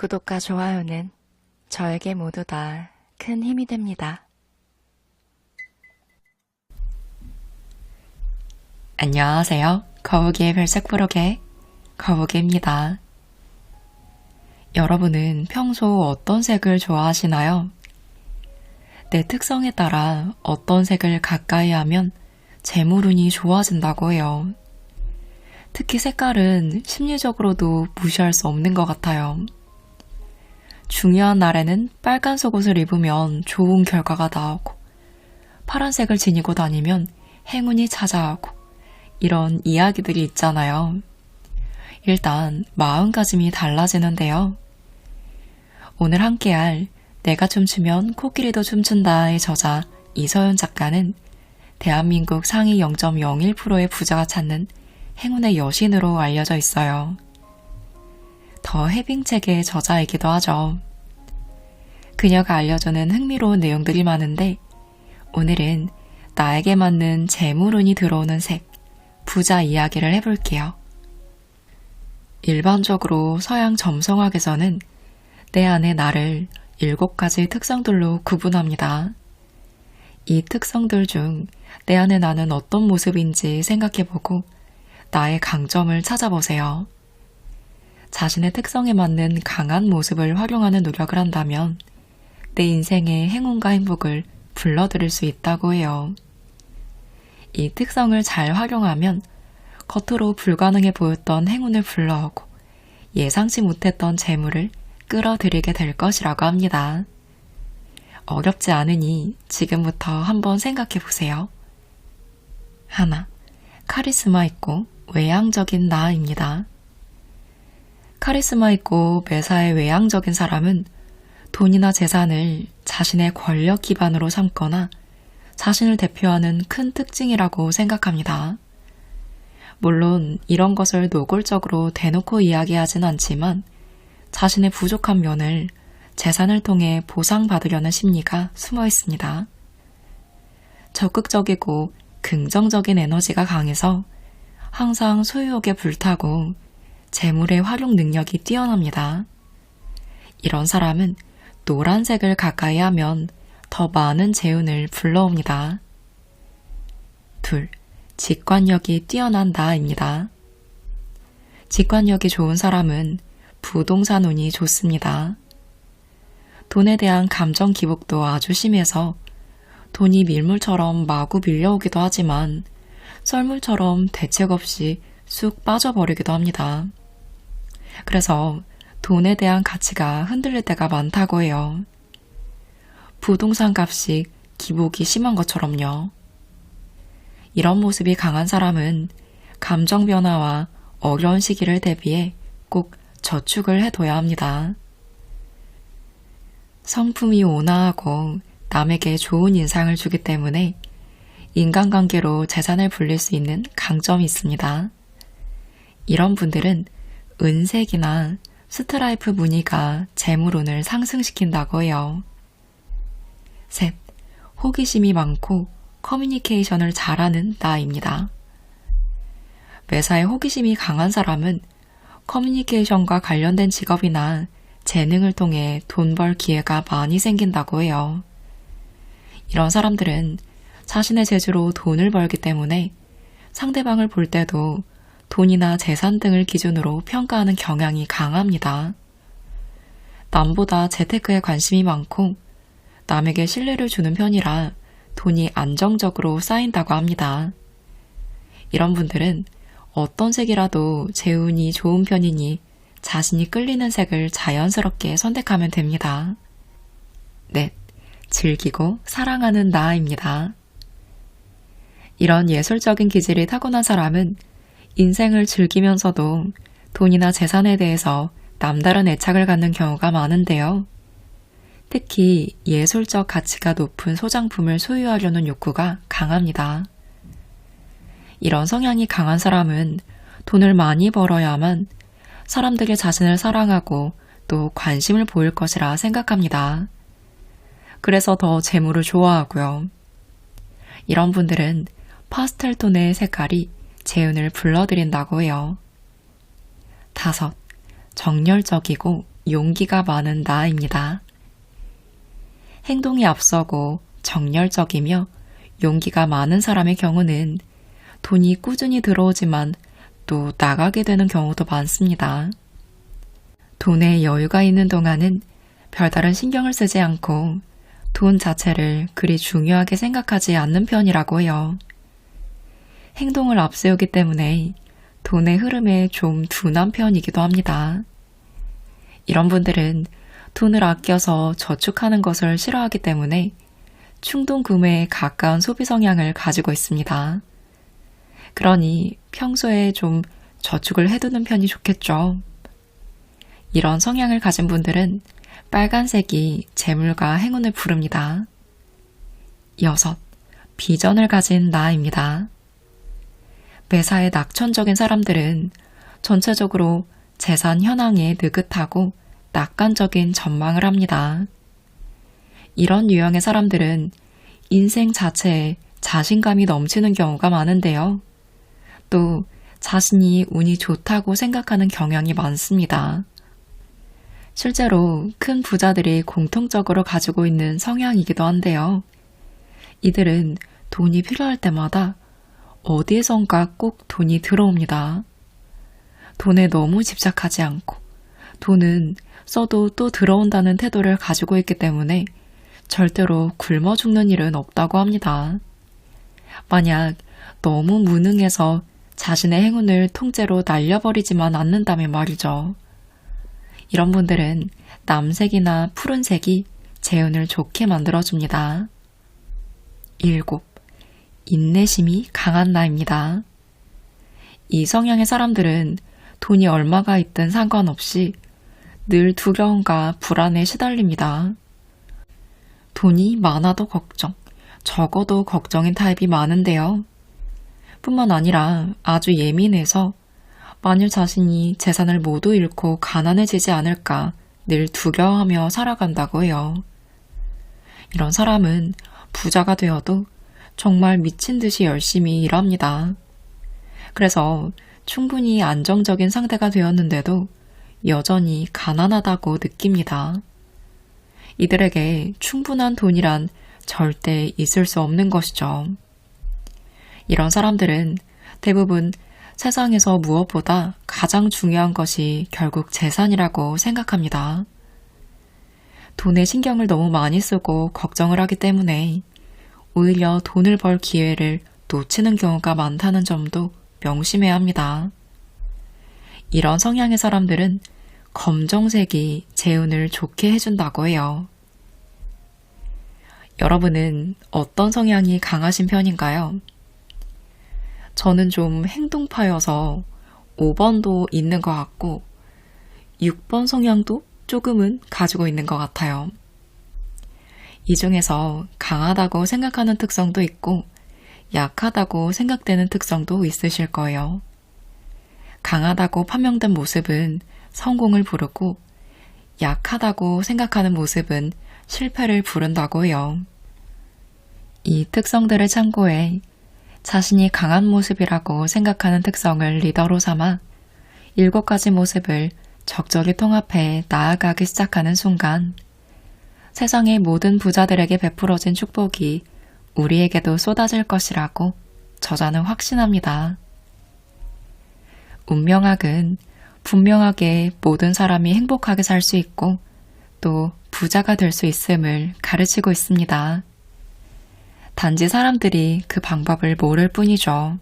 구독과 좋아요는 저에게 모두 다 큰 힘이 됩니다. 안녕하세요. 거북이의 별책 부록의 거북이입니다. 여러분은 평소 어떤 색을 좋아하시나요? 내 특성에 따라 어떤 색을 가까이 하면 재물운이 좋아진다고 해요. 특히 색깔은 심리적으로도 무시할 수 없는 것 같아요. 중요한 날에는 빨간 속옷을 입으면 좋은 결과가 나오고, 파란색을 지니고 다니면 행운이 찾아오고, 이런 이야기들이 있잖아요. 일단 마음가짐이 달라지는데요. 오늘 함께할 내가 춤추면 코끼리도 춤춘다의 저자 이서연 작가는 대한민국 상위 0.01%의 부자가 찾는 행운의 여신으로 알려져 있어요. 더 해빙 책의 저자이기도 하죠. 그녀가 알려주는 흥미로운 내용들이 많은데 오늘은 나에게 맞는 재물운이 들어오는 색, 부자 이야기를 해볼게요. 일반적으로 서양 점성학에서는 내 안의 나를 7가지 특성들로 구분합니다. 이 특성들 중 내 안의 나는 어떤 모습인지 생각해보고 나의 강점을 찾아보세요. 자신의 특성에 맞는 강한 모습을 활용하는 노력을 한다면 내 인생의 행운과 행복을 불러들일 수 있다고 해요. 이 특성을 잘 활용하면 겉으로 불가능해 보였던 행운을 불러오고 예상치 못했던 재물을 끌어들이게 될 것이라고 합니다. 어렵지 않으니 지금부터 한번 생각해 보세요. 하나, 카리스마 있고 외향적인 나입니다. 카리스마 있고 매사에 외향적인 사람은 돈이나 재산을 자신의 권력 기반으로 삼거나 자신을 대표하는 큰 특징이라고 생각합니다. 물론 이런 것을 노골적으로 대놓고 이야기하진 않지만 자신의 부족한 면을 재산을 통해 보상받으려는 심리가 숨어 있습니다. 적극적이고 긍정적인 에너지가 강해서 항상 소유욕에 불타고 재물의 활용 능력이 뛰어납니다. 이런 사람은 노란색을 가까이 하면 더 많은 재운을 불러옵니다. 둘, 직관력이 뛰어난 나입니다. 직관력이 좋은 사람은 부동산 운이 좋습니다. 돈에 대한 감정 기복도 아주 심해서 돈이 밀물처럼 마구 밀려오기도 하지만 썰물처럼 대책 없이 쑥 빠져버리기도 합니다. 그래서 돈에 대한 가치가 흔들릴 때가 많다고 해요. 부동산 값이 기복이 심한 것처럼요. 이런 모습이 강한 사람은 감정 변화와 어려운 시기를 대비해 꼭 저축을 해둬야 합니다. 성품이 온화하고 남에게 좋은 인상을 주기 때문에 인간관계로 재산을 불릴 수 있는 강점이 있습니다. 이런 분들은 은색이나 스트라이프 무늬가 재물운을 상승시킨다고 해요. 셋, 호기심이 많고 커뮤니케이션을 잘하는 나입니다. 매사에 호기심이 강한 사람은 커뮤니케이션과 관련된 직업이나 재능을 통해 돈 벌 기회가 많이 생긴다고 해요. 이런 사람들은 자신의 재주로 돈을 벌기 때문에 상대방을 볼 때도 돈이나 재산 등을 기준으로 평가하는 경향이 강합니다. 남보다 재테크에 관심이 많고 남에게 신뢰를 주는 편이라 돈이 안정적으로 쌓인다고 합니다. 이런 분들은 어떤 색이라도 재운이 좋은 편이니 자신이 끌리는 색을 자연스럽게 선택하면 됩니다. 넷, 즐기고 사랑하는 나입니다. 이런 예술적인 기질이 타고난 사람은 인생을 즐기면서도 돈이나 재산에 대해서 남다른 애착을 갖는 경우가 많은데요. 특히 예술적 가치가 높은 소장품을 소유하려는 욕구가 강합니다. 이런 성향이 강한 사람은 돈을 많이 벌어야만 사람들이 자신을 사랑하고 또 관심을 보일 것이라 생각합니다. 그래서 더 재물을 좋아하고요. 이런 분들은 파스텔 톤의 색깔이 재운을 불러들인다고 해요. 5. 정열적이고 용기가 많은 나입니다. 행동이 앞서고 정열적이며 용기가 많은 사람의 경우는 돈이 꾸준히 들어오지만 또 나가게 되는 경우도 많습니다. 돈에 여유가 있는 동안은 별다른 신경을 쓰지 않고 돈 자체를 그리 중요하게 생각하지 않는 편이라고 해요. 행동을 앞세우기 때문에 돈의 흐름에 좀 둔한 편이기도 합니다. 이런 분들은 돈을 아껴서 저축하는 것을 싫어하기 때문에 충동 구매에 가까운 소비 성향을 가지고 있습니다. 그러니 평소에 좀 저축을 해두는 편이 좋겠죠. 이런 성향을 가진 분들은 빨간색이 재물과 행운을 부릅니다. 6. 비전을 가진 나입니다. 매사에 낙천적인 사람들은 전체적으로 재산 현황에 느긋하고 낙관적인 전망을 합니다. 이런 유형의 사람들은 인생 자체에 자신감이 넘치는 경우가 많은데요. 또 자신이 운이 좋다고 생각하는 경향이 많습니다. 실제로 큰 부자들이 공통적으로 가지고 있는 성향이기도 한데요. 이들은 돈이 필요할 때마다 어디에선가 꼭 돈이 들어옵니다. 돈에 너무 집착하지 않고 돈은 써도 또 들어온다는 태도를 가지고 있기 때문에 절대로 굶어 죽는 일은 없다고 합니다. 만약 너무 무능해서 자신의 행운을 통째로 날려버리지만 않는다면 말이죠. 이런 분들은 남색이나 푸른색이 재운을 좋게 만들어줍니다. 7. 인내심이 강한 나입니다. 이 성향의 사람들은 돈이 얼마가 있든 상관없이 늘 두려움과 불안에 시달립니다. 돈이 많아도 걱정, 적어도 걱정인 타입이 많은데요. 뿐만 아니라 아주 예민해서 만일 자신이 재산을 모두 잃고 가난해지지 않을까 늘 두려워하며 살아간다고 해요. 이런 사람은 부자가 되어도 정말 미친 듯이 열심히 일합니다. 그래서 충분히 안정적인 상태가 되었는데도 여전히 가난하다고 느낍니다. 이들에게 충분한 돈이란 절대 있을 수 없는 것이죠. 이런 사람들은 대부분 세상에서 무엇보다 가장 중요한 것이 결국 재산이라고 생각합니다. 돈에 신경을 너무 많이 쓰고 걱정을 하기 때문에 오히려 돈을 벌 기회를 놓치는 경우가 많다는 점도 명심해야 합니다. 이런 성향의 사람들은 검정색이 재운을 좋게 해준다고 해요. 여러분은 어떤 성향이 강하신 편인가요? 저는 좀 행동파여서 5번도 있는 것 같고 6번 성향도 조금은 가지고 있는 것 같아요. 이 중에서 강하다고 생각하는 특성도 있고 약하다고 생각되는 특성도 있으실 거예요. 강하다고 판명된 모습은 성공을 부르고 약하다고 생각하는 모습은 실패를 부른다고 해요. 이 특성들을 참고해 자신이 강한 모습이라고 생각하는 특성을 리더로 삼아 7가지 모습을 적절히 통합해 나아가기 시작하는 순간 세상의 모든 부자들에게 베풀어진 축복이 우리에게도 쏟아질 것이라고 저자는 확신합니다. 운명학은 분명하게 모든 사람이 행복하게 살 수 있고 또 부자가 될 수 있음을 가르치고 있습니다. 단지 사람들이 그 방법을 모를 뿐이죠.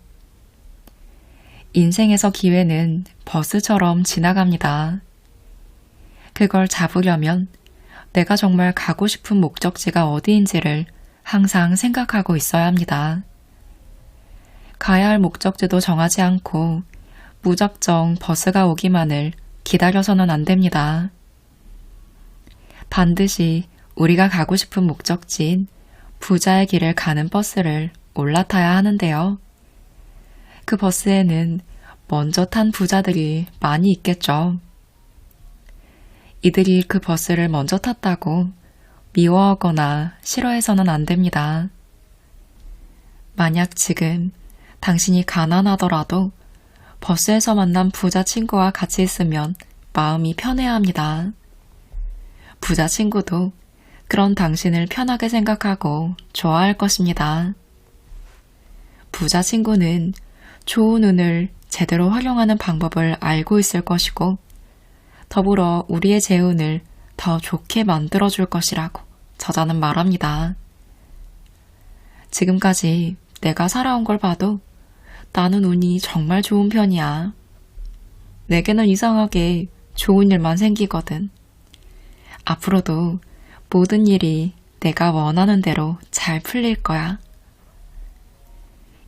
인생에서 기회는 버스처럼 지나갑니다. 그걸 잡으려면 내가 정말 가고 싶은 목적지가 어디인지를 항상 생각하고 있어야 합니다. 가야 할 목적지도 정하지 않고 무작정 버스가 오기만을 기다려서는 안 됩니다. 반드시 우리가 가고 싶은 목적지인 부자의 길을 가는 버스를 올라타야 하는데요. 그 버스에는 먼저 탄 부자들이 많이 있겠죠. 이들이 그 버스를 먼저 탔다고 미워하거나 싫어해서는 안 됩니다. 만약 지금 당신이 가난하더라도 버스에서 만난 부자 친구와 같이 있으면 마음이 편해야 합니다. 부자 친구도 그런 당신을 편하게 생각하고 좋아할 것입니다. 부자 친구는 좋은 운을 제대로 활용하는 방법을 알고 있을 것이고, 더불어 우리의 재운을 더 좋게 만들어줄 것이라고 저자는 말합니다. 지금까지 내가 살아온 걸 봐도 나는 운이 정말 좋은 편이야. 내게는 이상하게 좋은 일만 생기거든. 앞으로도 모든 일이 내가 원하는 대로 잘 풀릴 거야.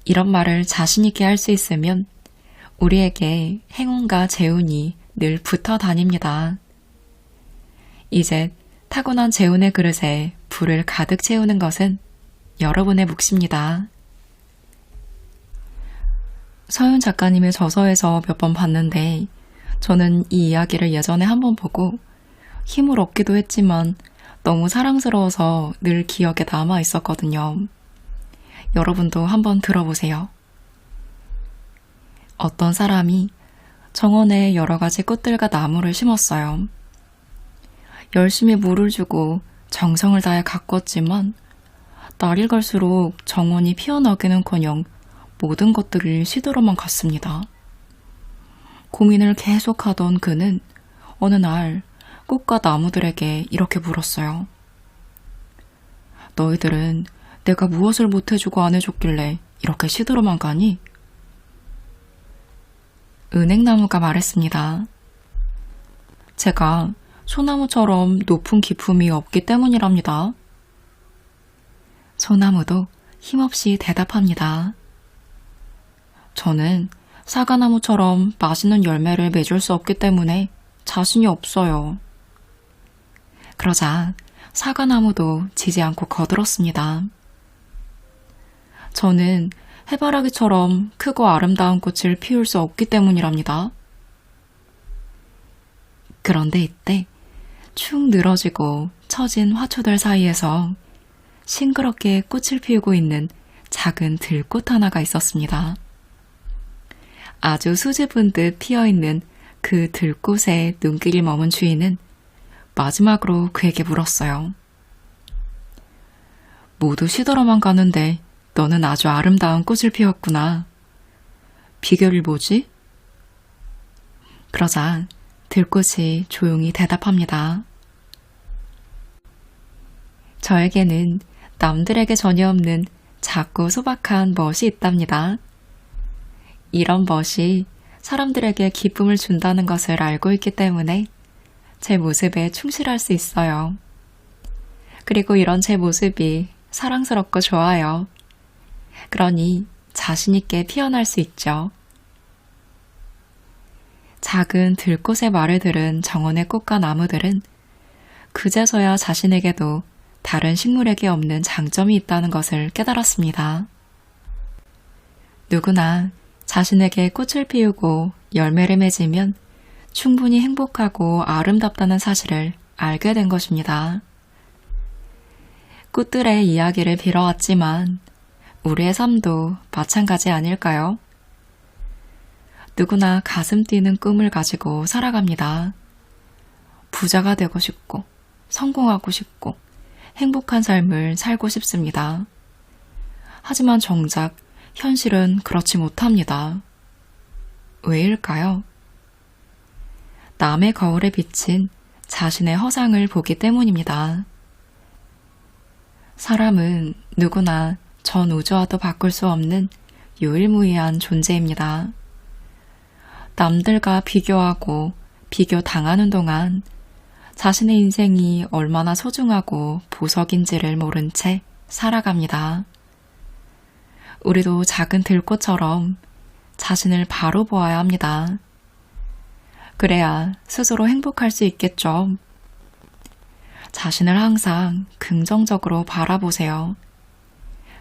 이런 말을 자신있게 할 수 있으면 우리에게 행운과 재운이 늘 붙어 다닙니다. 이제 타고난 재운의 그릇에 불을 가득 채우는 것은 여러분의 몫입니다. 서윤 작가님의 저서에서 몇 번 봤는데, 저는 이 이야기를 예전에 한번 보고 힘을 얻기도 했지만 너무 사랑스러워서 늘 기억에 남아 있었거든요. 여러분도 한번 들어보세요. 어떤 사람이 정원에 여러 가지 꽃들과 나무를 심었어요. 열심히 물을 주고 정성을 다해 가꿨지만 날이 갈수록 정원이 피어나기는커녕 모든 것들이 시들어만 갔습니다. 고민을 계속하던 그는 어느 날 꽃과 나무들에게 이렇게 물었어요. 너희들은 내가 무엇을 못해주고 안 해줬길래 이렇게 시들어만 가니? 은행나무가 말했습니다. 제가 소나무처럼 높은 기품이 없기 때문이랍니다. 소나무도 힘없이 대답합니다. 저는 사과나무처럼 맛있는 열매를 맺을 수 없기 때문에 자신이 없어요. 그러자 사과나무도 지지 않고 거들었습니다. 저는 해바라기처럼 크고 아름다운 꽃을 피울 수 없기 때문이랍니다. 그런데 이때 축 늘어지고 처진 화초들 사이에서 싱그럽게 꽃을 피우고 있는 작은 들꽃 하나가 있었습니다. 아주 수줍은 듯 피어있는 그 들꽃에 눈길이 머문 주인은 마지막으로 그에게 물었어요. 모두 시들어만 가는데 너는 아주 아름다운 꽃을 피웠구나. 비결이 뭐지? 그러자 들꽃이 조용히 대답합니다. 저에게는 남들에게 전혀 없는 작고 소박한 멋이 있답니다. 이런 멋이 사람들에게 기쁨을 준다는 것을 알고 있기 때문에 제 모습에 충실할 수 있어요. 그리고 이런 제 모습이 사랑스럽고 좋아요. 그러니 자신있게 피어날 수 있죠. 작은 들꽃의 말을 들은 정원의 꽃과 나무들은 그제서야 자신에게도 다른 식물에게 없는 장점이 있다는 것을 깨달았습니다. 누구나 자신에게 꽃을 피우고 열매를 맺으면 충분히 행복하고 아름답다는 사실을 알게 된 것입니다. 꽃들의 이야기를 빌어왔지만 우리의 삶도 마찬가지 아닐까요? 누구나 가슴 뛰는 꿈을 가지고 살아갑니다. 부자가 되고 싶고 성공하고 싶고 행복한 삶을 살고 싶습니다. 하지만 정작 현실은 그렇지 못합니다. 왜일까요? 남의 거울에 비친 자신의 허상을 보기 때문입니다. 사람은 누구나 전 우주와도 바꿀 수 없는 유일무이한 존재입니다. 남들과 비교하고 비교당하는 동안 자신의 인생이 얼마나 소중하고 보석인지를 모른 채 살아갑니다. 우리도 작은 들꽃처럼 자신을 바로 보아야 합니다. 그래야 스스로 행복할 수 있겠죠. 자신을 항상 긍정적으로 바라보세요.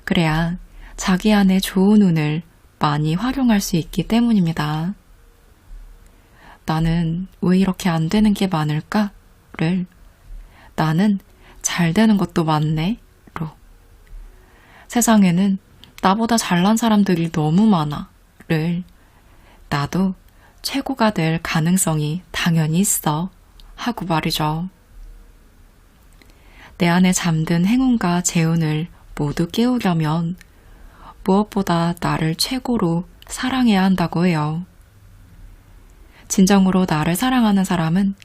그래야 자기 안에 좋은 운을 많이 활용할 수 있기 때문입니다. 나는 왜 이렇게 안 되는 게 많을까?를 나는 잘 되는 것도 많네?로 세상에는 나보다 잘난 사람들이 너무 많아?를 나도 최고가 될 가능성이 당연히 있어 하고 말이죠. 내 안에 잠든 행운과 재운을 모두 깨우려면 무엇보다 나를 최고로 사랑해야 한다고 해요. 진정으로 나를 사랑하는 사람은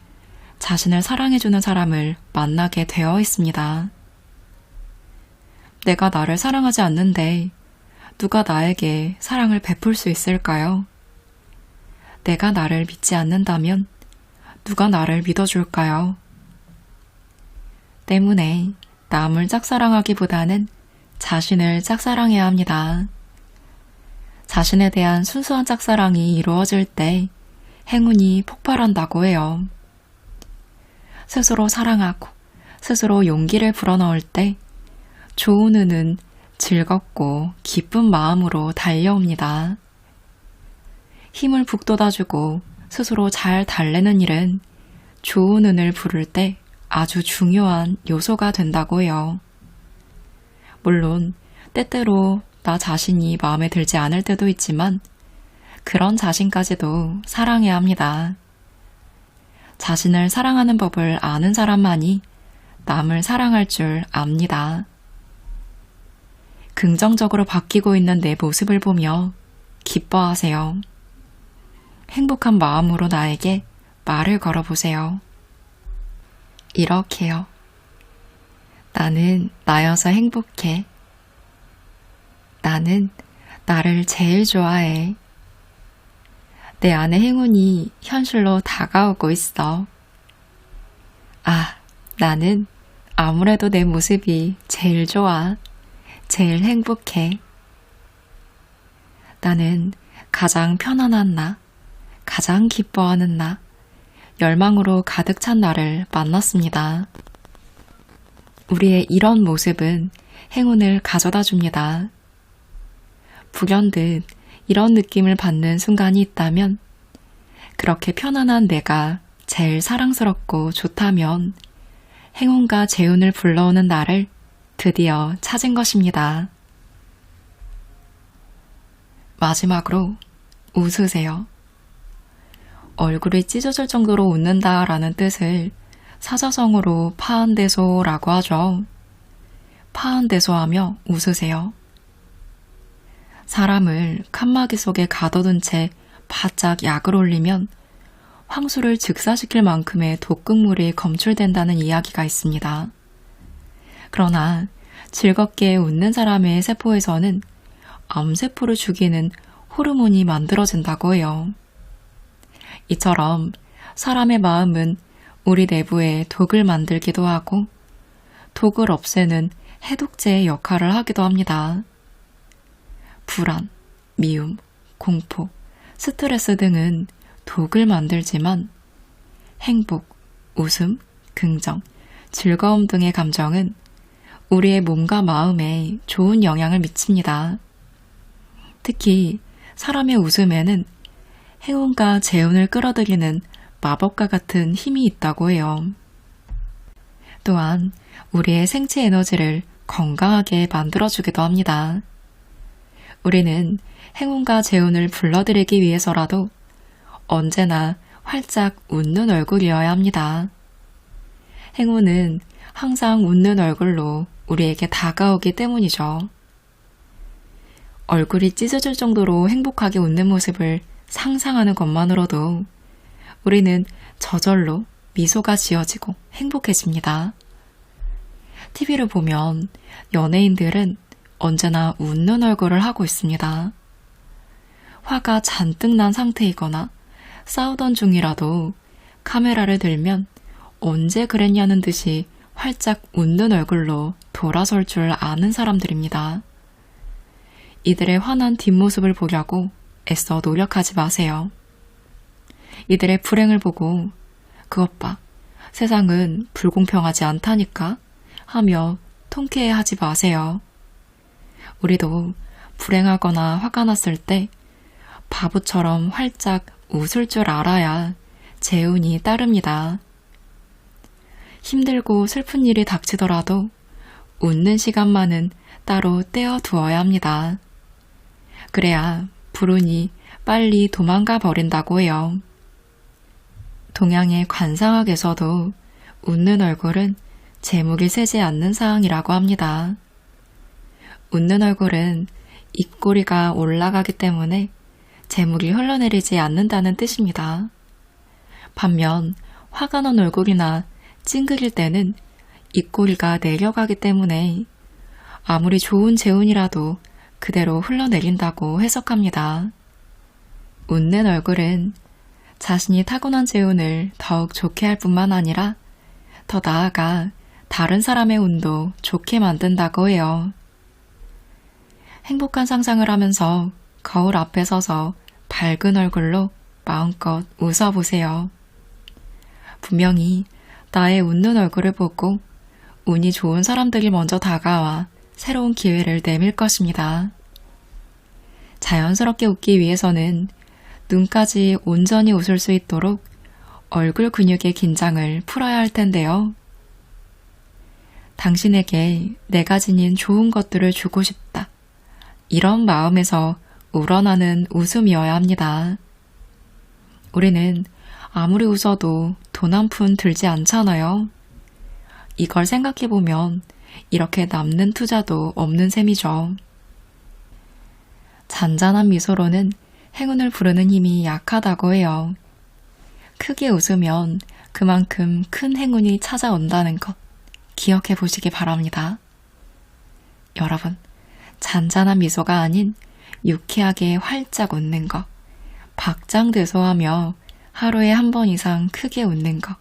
자신을 사랑해주는 사람을 만나게 되어 있습니다. 내가 나를 사랑하지 않는데 누가 나에게 사랑을 베풀 수 있을까요? 내가 나를 믿지 않는다면 누가 나를 믿어줄까요? 때문에 남을 짝사랑하기보다는 자신을 짝사랑해야 합니다. 자신에 대한 순수한 짝사랑이 이루어질 때 행운이 폭발한다고 해요. 스스로 사랑하고 스스로 용기를 불어넣을 때 좋은 운은 즐겁고 기쁜 마음으로 달려옵니다. 힘을 북돋아주고 스스로 잘 달래는 일은 좋은 운을 부를 때 아주 중요한 요소가 된다고 해요. 물론 때때로 나 자신이 마음에 들지 않을 때도 있지만 그런 자신까지도 사랑해야 합니다. 자신을 사랑하는 법을 아는 사람만이 남을 사랑할 줄 압니다. 긍정적으로 바뀌고 있는 내 모습을 보며 기뻐하세요. 행복한 마음으로 나에게 말을 걸어보세요. 이렇게요. 나는 나여서 행복해. 나는 나를 제일 좋아해. 내 안의 행운이 현실로 다가오고 있어. 아, 나는 아무래도 내 모습이 제일 좋아. 제일 행복해. 나는 가장 편안한 나, 가장 기뻐하는 나, 열망으로 가득 찬 나를 만났습니다. 우리의 이런 모습은 행운을 가져다 줍니다. 불현듯 이런 느낌을 받는 순간이 있다면, 그렇게 편안한 내가 제일 사랑스럽고 좋다면 행운과 재운을 불러오는 나를 드디어 찾은 것입니다. 마지막으로 웃으세요. 얼굴이 찢어질 정도로 웃는다라는 뜻을 사자성어로 파한대소라고 하죠. 파한대소하며 웃으세요. 사람을 칸막이 속에 가둬둔 채 바짝 약을 올리면 황수를 즉사시킬 만큼의 독극물이 검출된다는 이야기가 있습니다. 그러나 즐겁게 웃는 사람의 세포에서는 암세포를 죽이는 호르몬이 만들어진다고 해요. 이처럼 사람의 마음은 우리 내부에 독을 만들기도 하고 독을 없애는 해독제의 역할을 하기도 합니다. 불안, 미움, 공포, 스트레스 등은 독을 만들지만 행복, 웃음, 긍정, 즐거움 등의 감정은 우리의 몸과 마음에 좋은 영향을 미칩니다. 특히 사람의 웃음에는 행운과 재운을 끌어들이는 마법과 같은 힘이 있다고 해요. 또한 우리의 생체 에너지를 건강하게 만들어주기도 합니다. 우리는 행운과 재운을 불러들이기 위해서라도 언제나 활짝 웃는 얼굴이어야 합니다. 행운은 항상 웃는 얼굴로 우리에게 다가오기 때문이죠. 얼굴이 찢어질 정도로 행복하게 웃는 모습을 상상하는 것만으로도 우리는 저절로 미소가 지어지고 행복해집니다. TV를 보면 연예인들은 언제나 웃는 얼굴을 하고 있습니다. 화가 잔뜩 난 상태이거나 싸우던 중이라도 카메라를 들면 언제 그랬냐는 듯이 활짝 웃는 얼굴로 돌아설 줄 아는 사람들입니다. 이들의 환한 뒷모습을 보려고 애써 노력하지 마세요. 이들의 불행을 보고 그것 봐, 세상은 불공평하지 않다니까 하며 통쾌해하지 마세요. 우리도 불행하거나 화가 났을 때 바보처럼 활짝 웃을 줄 알아야 재운이 따릅니다. 힘들고 슬픈 일이 닥치더라도 웃는 시간만은 따로 떼어두어야 합니다. 그래야 불운이 빨리 도망가 버린다고 해요. 동양의 관상학에서도 웃는 얼굴은 제목이 세지 않는 사항이라고 합니다. 웃는 얼굴은 입꼬리가 올라가기 때문에 재물이 흘러내리지 않는다는 뜻입니다. 반면 화가 난 얼굴이나 찡그릴 때는 입꼬리가 내려가기 때문에 아무리 좋은 재운이라도 그대로 흘러내린다고 해석합니다. 웃는 얼굴은 자신이 타고난 재운을 더욱 좋게 할 뿐만 아니라 더 나아가 다른 사람의 운도 좋게 만든다고 해요. 행복한 상상을 하면서 거울 앞에 서서 밝은 얼굴로 마음껏 웃어보세요. 분명히 나의 웃는 얼굴을 보고 운이 좋은 사람들이 먼저 다가와 새로운 기회를 내밀 것입니다. 자연스럽게 웃기 위해서는 눈까지 온전히 웃을 수 있도록 얼굴 근육의 긴장을 풀어야 할 텐데요. 당신에게 내가 지닌 좋은 것들을 주고 싶다. 이런 마음에서 우러나는 웃음이어야 합니다. 우리는 아무리 웃어도 돈 한 푼 들지 않잖아요. 이걸 생각해보면 이렇게 남는 투자도 없는 셈이죠. 잔잔한 미소로는 행운을 부르는 힘이 약하다고 해요. 크게 웃으면 그만큼 큰 행운이 찾아온다는 것 기억해 보시기 바랍니다. 여러분, 잔잔한 미소가 아닌 유쾌하게 활짝 웃는 것, 박장대소하며 하루에 한 번 이상 크게 웃는 것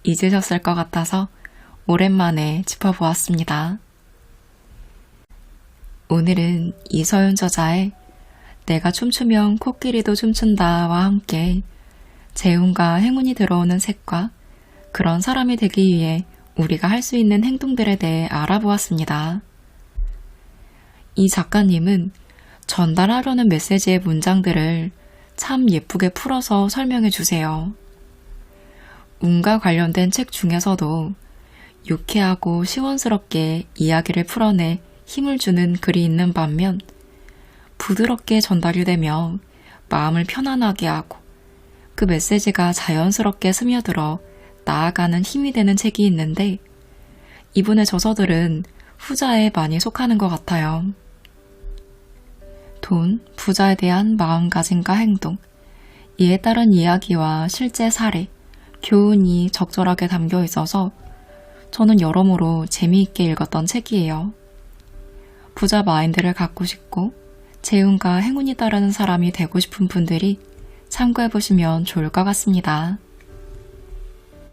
잊으셨을 것 같아서 오랜만에 짚어보았습니다. 오늘은 이서윤 저자의 내가 춤추면 코끼리도 춤춘다와 함께 재운과 행운이 들어오는 색과 그런 사람이 되기 위해 우리가 할 수 있는 행동들에 대해 알아보았습니다. 이 작가님은 전달하려는 메시지의 문장들을 참 예쁘게 풀어서 설명해 주세요. 운과 관련된 책 중에서도 유쾌하고 시원스럽게 이야기를 풀어내 힘을 주는 글이 있는 반면 부드럽게 전달이 되며 마음을 편안하게 하고 그 메시지가 자연스럽게 스며들어 나아가는 힘이 되는 책이 있는데 이분의 저서들은 후자에 많이 속하는 것 같아요. 돈, 부자에 대한 마음가짐과 행동, 이에 따른 이야기와 실제 사례, 교훈이 적절하게 담겨 있어서 저는 여러모로 재미있게 읽었던 책이에요. 부자 마인드를 갖고 싶고 재운과 행운이 따르는 사람이 되고 싶은 분들이 참고해보시면 좋을 것 같습니다.